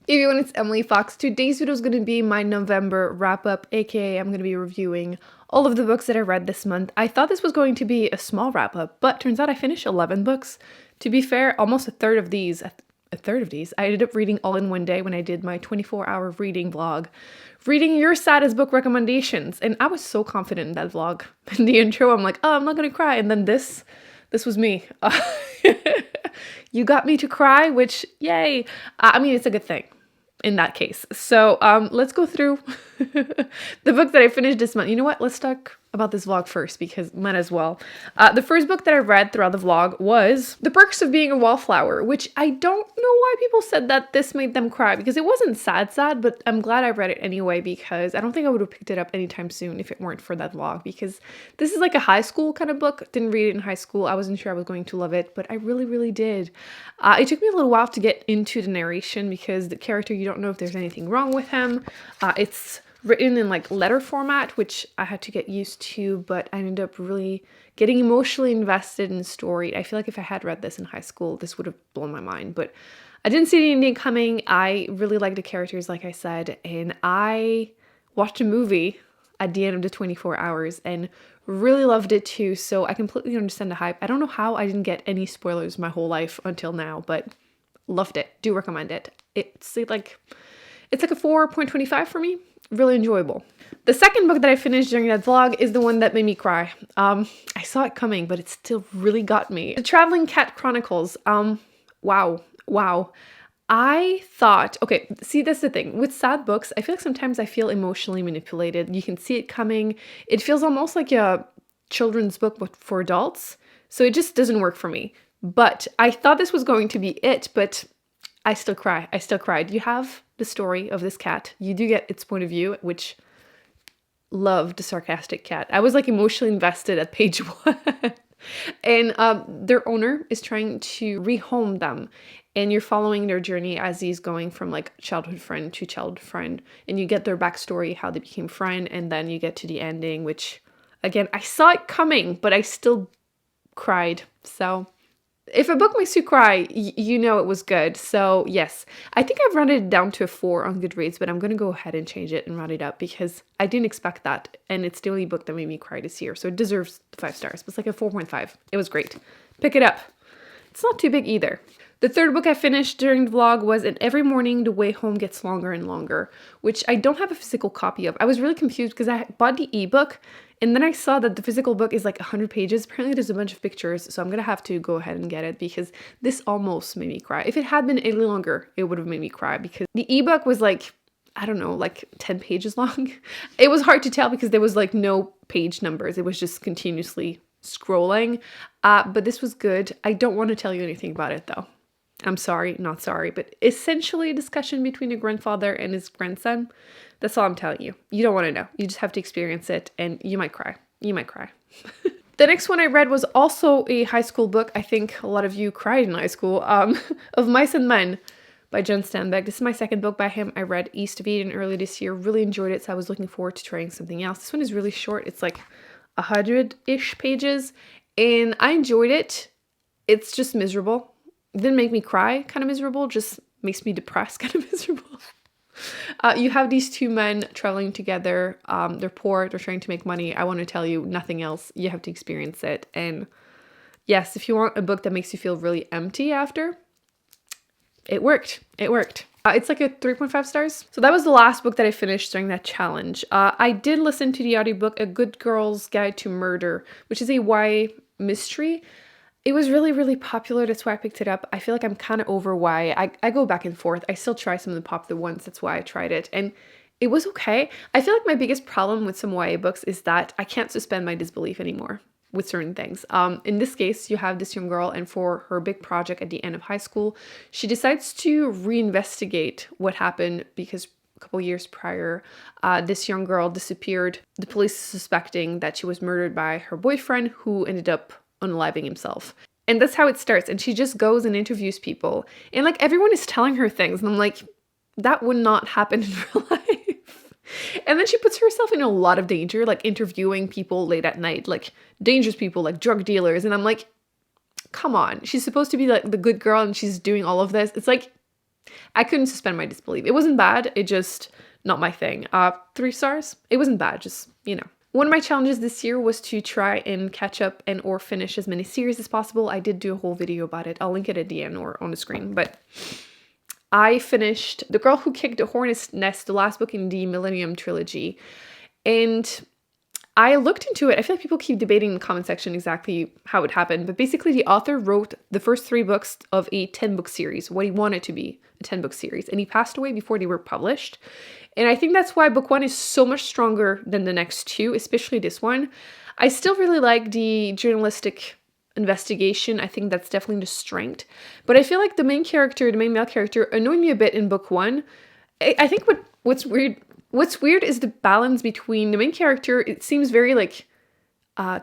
Hey everyone, it's Emily Fox. Today's video is going to be my November wrap-up, aka I'm going to be reviewing all of the books that I read this month. I thought this was going to be a small wrap-up, but turns out I finished 11 books. To be fair, almost a third of these, I ended up reading all in one day when I did my 24-hour reading vlog, reading your saddest book recommendations, and I was so confident in that vlog. In the intro, I'm like, oh, I'm not going to cry, and then this was me. You got me to cry, which, yay. I mean, it's a good thing in that case. So let's go through the book that I finished this month. You know what? Let's talk about this vlog first because might as well. The first book that I read throughout the vlog was The Perks of Being a Wallflower, which I don't know why people said that this made them cry because it wasn't sad, but I'm glad I read it anyway because I don't think I would have picked it up anytime soon if it weren't for that vlog, because this is like a high school kind of book. Didn't read it in high school. I wasn't sure I was going to love it, but I really, really did. It took me a little while to get into the narration because the character, you don't know if there's anything wrong with him. It's written in like letter format, which I had to get used to, but I ended up really getting emotionally invested in the story. I feel like if I had read this in high school, this would have blown my mind, but I didn't see the ending coming. I really liked the characters, like I said, and I watched a movie at the end of the 24 hours and really loved it too, so I completely understand the hype. I don't know how I didn't get any spoilers my whole life until now, but loved it. Do recommend it. It's like a 4.25 for me. Really enjoyable. The second book that I finished during that vlog is the one that made me cry. I saw it coming, but it still really got me. The Traveling Cat Chronicles. Wow. I thought, okay, see, that's the thing. With sad books, I feel like sometimes I feel emotionally manipulated. You can see it coming. It feels almost like a children's book, but for adults. So it just doesn't work for me. But I thought this was going to be it, but I still cry. I still cried. You have the story of this cat. You do get its point of view, which loved the sarcastic cat. I was like emotionally invested at page 1. And their owner is trying to rehome them. And you're following their journey as he's going from like childhood friend to childhood friend. And you get their backstory, how they became friends. And then you get to the ending, which again, I saw it coming, but I still cried. So if a book makes you cry, you know it was good. So yes, I think I've rounded it down to a 4 on Goodreads, but I'm going to go ahead and change it and round it up because I didn't expect that. And it's the only book that made me cry this year. So it deserves the 5 stars. It's like a 4.5. It was great. Pick it up. It's not too big either. The third book I finished during the vlog was And Every Morning the Way Home Gets Longer and Longer, which I don't have a physical copy of. I was really confused because I bought the ebook and then I saw that the physical book is like 100 pages. Apparently there's a bunch of pictures, so I'm going to have to go ahead and get it because this almost made me cry. If it had been a little longer, it would have made me cry because the ebook was like, I don't know, like 10 pages long. It was hard to tell because there was like no page numbers. It was just continuously scrolling, but this was good. I don't want to tell you anything about it though. I'm sorry, not sorry, but essentially a discussion between a grandfather and his grandson. That's all I'm telling you. You don't want to know. You just have to experience it and you might cry. You might cry. The next one I read was also a high school book. I think a lot of you cried in high school, of Mice and Men by John Steinbeck. This is my second book by him. I read East of Eden early this year. Really enjoyed it, so I was looking forward to trying something else. This one is really short. It's like 100-ish pages, and I enjoyed it. It's just miserable. It didn't make me cry, kind of miserable, just makes me depressed, kind of miserable. You have these two men traveling together. They're poor, they're trying to make money. I want to tell you nothing else. You have to experience it. And yes, if you want a book that makes you feel really empty after, it worked. It worked. It's like a 3.5 stars. So that was the last book that I finished during that challenge. I did listen to the audiobook, A Good Girl's Guide to Murder, which is a YA mystery. It was really, really popular. That's why I picked it up. I feel like I'm kind of over YA. I go back and forth. I still try some of the popular ones. That's why I tried it. And it was okay. I feel like my biggest problem with some YA books is that I can't suspend my disbelief anymore with certain things. In this case, you have this young girl, and for her big project at the end of high school, she decides to reinvestigate what happened because a couple years prior, this young girl disappeared. The police is suspecting that she was murdered by her boyfriend, who ended up unaliving himself. And that's how it starts. And she just goes and interviews people. And like everyone is telling her things. And I'm like, that would not happen in real life. And then she puts herself in a lot of danger, like interviewing people late at night, like dangerous people, like drug dealers. And I'm like, come on. She's supposed to be like the good girl and she's doing all of this. It's like, I couldn't suspend my disbelief. It wasn't bad, it just not my thing. 3 stars. It wasn't bad, just, you know. One of my challenges this year was to try and catch up and or finish as many series as possible. I did do a whole video about it. I'll link it at the end or on the screen, but I finished The Girl Who Kicked a Hornet's Nest, the last book in the Millennium Trilogy. And I looked into it. I feel like people keep debating in the comment section exactly how it happened, but basically the author wrote the first 3 books of a 10-book series, what he wanted to be a 10-book series, and he passed away before they were published. And I think that's why book 1 is so much stronger than the next 2, especially this one. I still really like the journalistic investigation. I think that's definitely the strength. But I feel like the main character, the main male character, annoyed me a bit in book 1. I think what's weird is the balance between the main character. It seems very like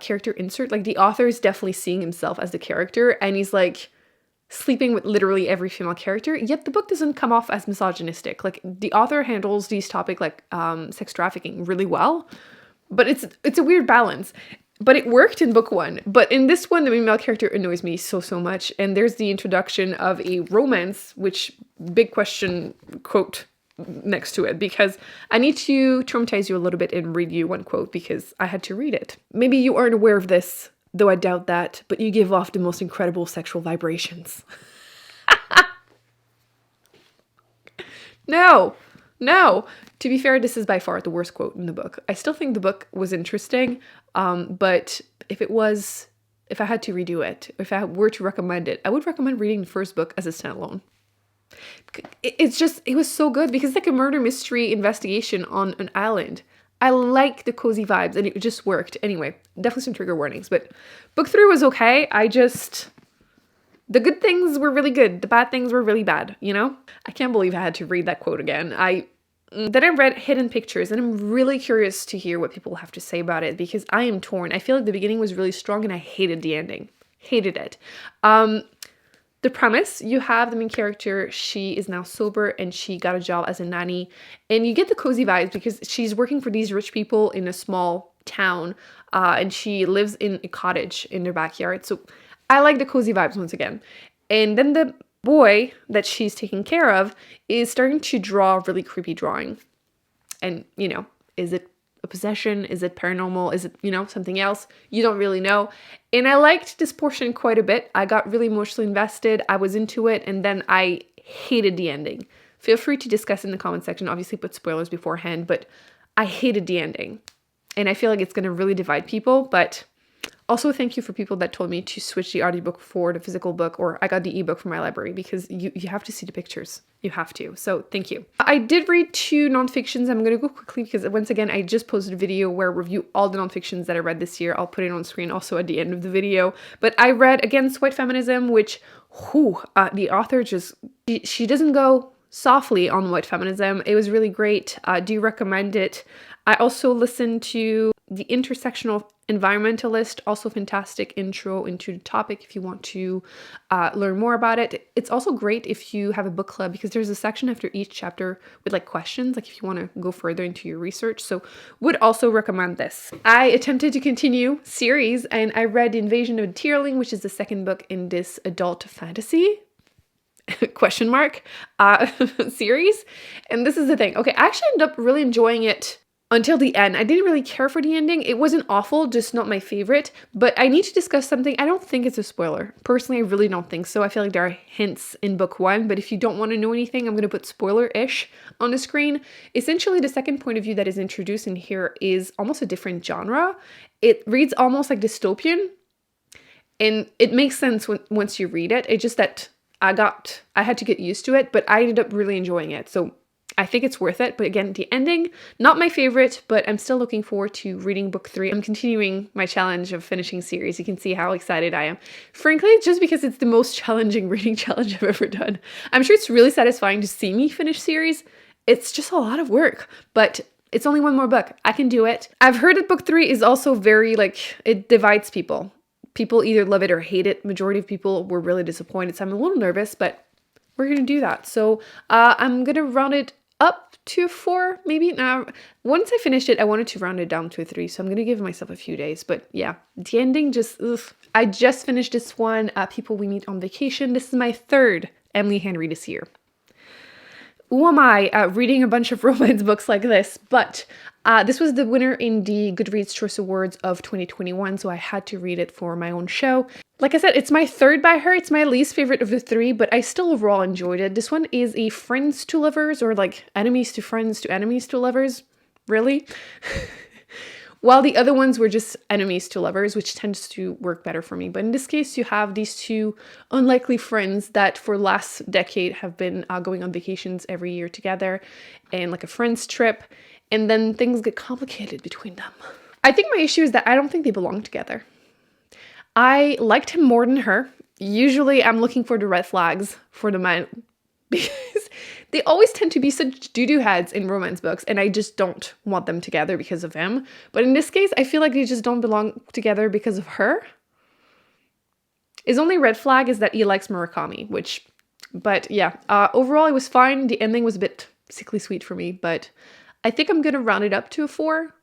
character insert. Like the author is definitely seeing himself as the character, and he's like sleeping with literally every female character, yet the book doesn't come off as misogynistic. Like the author handles these topics like sex trafficking really well, but it's a weird balance. But it worked in book 1. But in this one, the male character annoys me so much. And there's the introduction of a romance, which big question quote next to it, because I need to traumatize you a little bit and read you one quote because I had to read it. Maybe you aren't aware of this, though I doubt that, but you give off the most incredible sexual vibrations. No. To be fair, this is by far the worst quote in the book. I still think the book was interesting, but if I had to redo it, if I were to recommend it, I would recommend reading the first book as a standalone. It was so good because it's like a murder mystery investigation on an island. I like the cozy vibes and it just worked. Anyway, definitely some trigger warnings, but book 3 was okay. The good things were really good. The bad things were really bad, you know? I can't believe I had to read that quote again. Then I read Hidden Pictures, and I'm really curious to hear what people have to say about it because I am torn. I feel like the beginning was really strong and I hated the ending. Hated it. The premise, you have the main character, she is now sober and she got a job as a nanny, and you get the cozy vibes because she's working for these rich people in a small town, and she lives in a cottage in their backyard. So I like the cozy vibes once again. And then the boy that she's taking care of is starting to draw really creepy drawing. And, you know, is it a possession? Is it paranormal? Is it, you know, something else? You don't really know. And I liked this portion quite a bit. I got really emotionally invested. I was into it. And then I hated the ending. Feel free to discuss in the comment section. Obviously put spoilers beforehand, but I hated the ending. And I feel like it's going to really divide people, but also thank you for people that told me to switch the audiobook for the physical book, or I got the ebook from my library because you have to see the pictures. You have to. So thank you. I did read 2 nonfictions. I'm going to go quickly because once again, I just posted a video where I review all the nonfictions that I read this year. I'll put it on screen also at the end of the video. But I read Against White Feminism, which, the author just, she doesn't go softly on white feminism. It was really great. I do recommend it. I also listened to The Intersectional Environmentalist, also fantastic intro into the topic if you want to learn more about it. It's also great if you have a book club because there's a section after each chapter with like questions, like if you want to go further into your research. So would also recommend this. I attempted to continue series and I read Invasion of Tierling, which is the second book in this adult fantasy question mark series. And this is the thing. Okay, I actually ended up really enjoying it until the end. I didn't really care for the ending. It wasn't awful, just not my favorite. But I need to discuss something. I don't think it's a spoiler. Personally, I really don't think so. I feel like there are hints in book 1, but if you don't want to know anything, I'm going to put spoiler-ish on the screen. Essentially, the second point of view that is introduced in here is almost a different genre. It reads almost like dystopian, and it makes sense once you read it. It's just that I had to get used to it, but I ended up really enjoying it. So I think it's worth it. But again, the ending, not my favorite, but I'm still looking forward to reading book 3. I'm continuing my challenge of finishing series. You can see how excited I am. Frankly, just because it's the most challenging reading challenge I've ever done. I'm sure it's really satisfying to see me finish series. It's just a lot of work, but it's only one more book. I can do it. I've heard that book 3 is also very, it divides people. People either love it or hate it. Majority of people were really disappointed, so I'm a little nervous, but we're going to do that. So I'm going to round it up to 4, maybe. Now, once I finished it, I wanted to round it down to 3, so I'm going to give myself a few days. But yeah, the ending just, ugh. I just finished this one, People We Meet on Vacation. This is my 3rd Emily Henry this year. who am I reading a bunch of romance books like this? But this was the winner in the Goodreads Choice Awards of 2021, so I had to read it for my own show. Like I said, it's my third by her. It's my least favorite of the three, but I still overall enjoyed it. This one is a friends to lovers, or like enemies to friends to enemies to lovers. Really? While the other ones were just enemies to lovers, which tends to work better for me. But in this case, you have these two unlikely friends that for the last decade have been going on vacations every year together and like a friends trip. And then things get complicated between them. I think my issue is that I don't think they belong together. I liked him more than her. Usually I'm looking for the red flags for the man because they always tend to be such doo-doo heads in romance books, and I just don't want them together because of him. But in this case, I feel like they just don't belong together because of her. His only red flag is that he likes Murakami, but yeah, overall it was fine. The ending was a bit sickly sweet for me, but I think I'm gonna round it up to a 4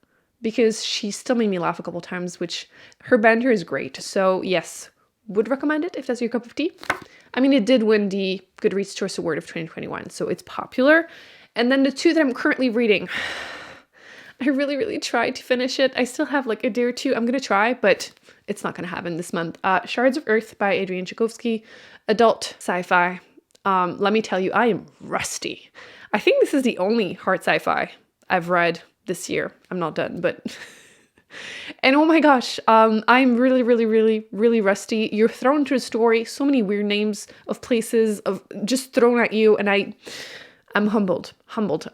because she still made me laugh a couple times, which her banter is great. So yes, would recommend it if that's your cup of tea. I mean, it did win the Goodreads Choice Award of 2021, so it's popular. And then the two that I'm currently reading, I really, really tried to finish it. I still have like a day or two. I'm gonna try, but it's not gonna happen this month. Shards of Earth by Adrian Tchaikovsky, adult sci-fi. Let me tell you, I am rusty. I think this is the only hard sci-fi I've read this year. I'm not done, but... And oh my gosh, I'm really, really, really, really rusty. You're thrown into a story, so many weird names of places of just thrown at you, and I'm humbled.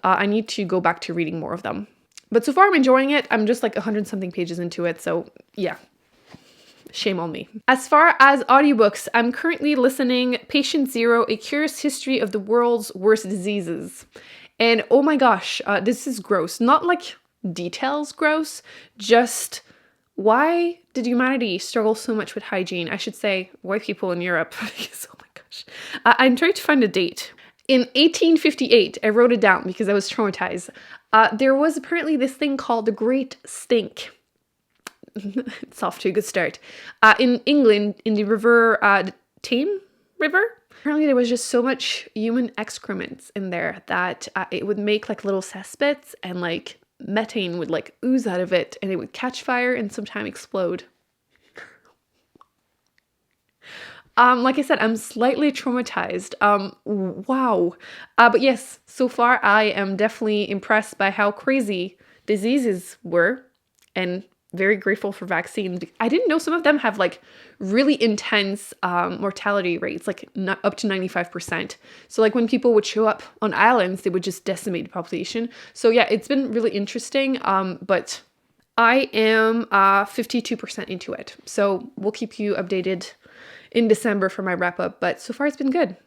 I need to go back to reading more of them. But so far I'm enjoying it. I'm just like 100 something pages into it, so yeah. Shame on me. As far as audiobooks, I'm currently listening Patient Zero, A Curious History of the World's Worst Diseases. And oh my gosh, this is gross. Not like details gross, just why did humanity struggle so much with hygiene? I should say white people in Europe, because oh my gosh. I'm trying to find a date. In 1858, I wrote it down because I was traumatized. There was apparently this thing called the Great Stink. It's off to a good start. In England, in the river, the Thames River, apparently there was just so much human excrements in there that it would make like little cesspits, and like methane would like ooze out of it, and it would catch fire and sometimes explode. Like I said, I'm slightly traumatized. Wow. But yes, so far I am definitely impressed by how crazy diseases were, and very grateful for vaccines. I didn't know some of them have like really intense mortality rates, like not up to 95%. So like when people would show up on islands, they would just decimate the population. So yeah, it's been really interesting. But I am 52% into it. So we'll keep you updated in December for my wrap up. But so far it's been good.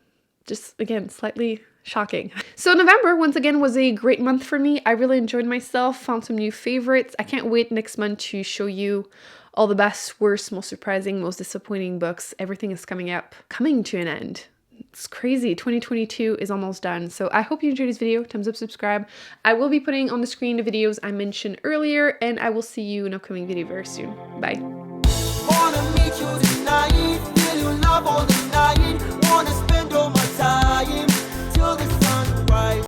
Just again, slightly shocking. So November, once again, was a great month for me. I really enjoyed myself, found some new favorites. I can't wait next month to show you all the best, worst, most surprising, most disappointing books. Everything is coming to an end. It's crazy. 2022 is almost done. So I hope you enjoyed this video. Thumbs up, subscribe. I will be putting on the screen the videos I mentioned earlier, and I will see you in an upcoming video very soon. Bye.